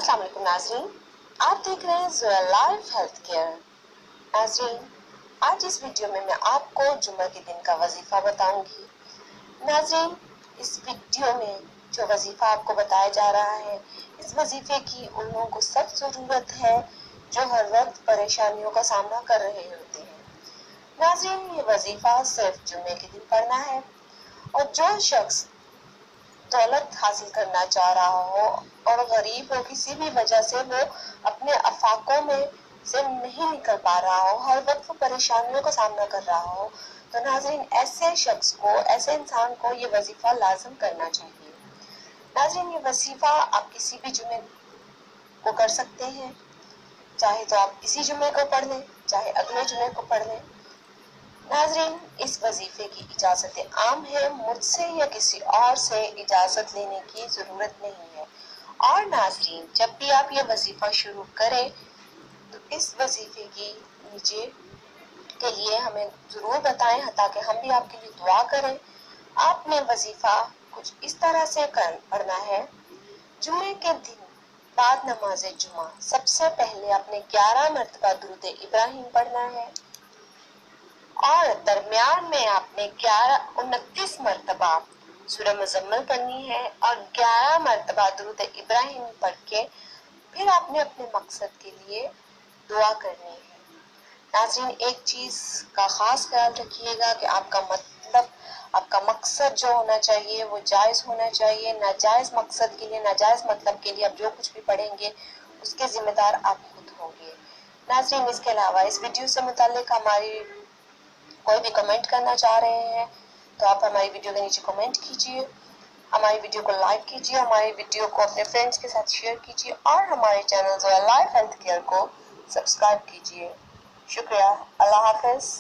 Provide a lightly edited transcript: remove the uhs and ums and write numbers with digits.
अस्सलाम वालेकुम नाज़रीन, आप देख रहे हैं ज़ोया लाइफ हेल्थ केयर। नाज़रीन, आज इस वीडियो में मैं आपको जुम्मे के दिन का वजीफ़ा बताऊंगी। नाज़रीन, इस वीडियो में जो वजीफ़ा आपको बताया जा रहा है, इस वजीफ़े की उन लोगों को सख्त ज़रूरत है जो हर वक्त परेशानियों का सामना कर रहे होते हैं। नाज़रीन, ये वजीफ़ा सिर्फ जुम्मे के दिन पढ़ना है और जो शख्स दौलत हासिल करना चाह रहा हो और गरीब हो, किसी भी वजह से वो अपने अफाकों में से नहीं निकल पा रहा हो, हर वक्त वो परेशानियों का सामना कर रहा हो, तो नाज़रीन ऐसे शख्स को, ऐसे इंसान को ये वजीफा लाजम करना चाहिए। नाज़रीन, ये वजीफा आप किसी भी जुमे को कर सकते हैं, चाहे तो आप इसी जुमे को पढ़ लें, चाहे अगले जुमे को पढ़ लें। नाज़रीन, इस वजीफे की इजाज़त आम है, मुझसे या किसी और से इजाज़त लेने की ज़रूरत नहीं है। और नाज़रीन, जब भी आप ये वजीफा शुरू करें तो इस वजीफे की नीचे के लिए हमें ज़रूर बताएं ताकि हम भी आपके लिए दुआ करें। आपने वजीफा कुछ इस तरह से पढ़ना है। जुमे के दिन बाद नमाज जुमा सबसे पहले आपने 11 मरतबा दुरूद इब्राहिम पढ़ना है और दरमियान में आपने 29 मरतबा सूरह मुज़म्मिल पढ़नी है और 11 मरतबा दुरूद इब्राहिम पढ़ के फिर आपने अपने मकसद के लिए दुआ करनी है। नाज़रीन, एक चीज़ का ख़ास ख्याल रखिएगा कि आपका मतलब, आपका मकसद जो होना चाहिए वो जायज़ होना चाहिए। नाजायज़ मकसद के लिए, नाजायज़ मतलब के लिए आप जो कुछ भी पढ़ेंगे उसके ज़िम्मेदार आप खुद होंगे। नाज़रीन, इसके अलावा इस वीडियो से मुताल्लिक हमारी कोई भी कमेंट करना चाह रहे हैं तो आप हमारी वीडियो के नीचे कमेंट कीजिए, हमारी वीडियो को लाइक कीजिए, हमारी वीडियो को अपने फ्रेंड्स के साथ शेयर कीजिए और हमारे channel Zoya life health care को सब्सक्राइब कीजिए। शुक्रिया। अल्लाह हाफ़िज़।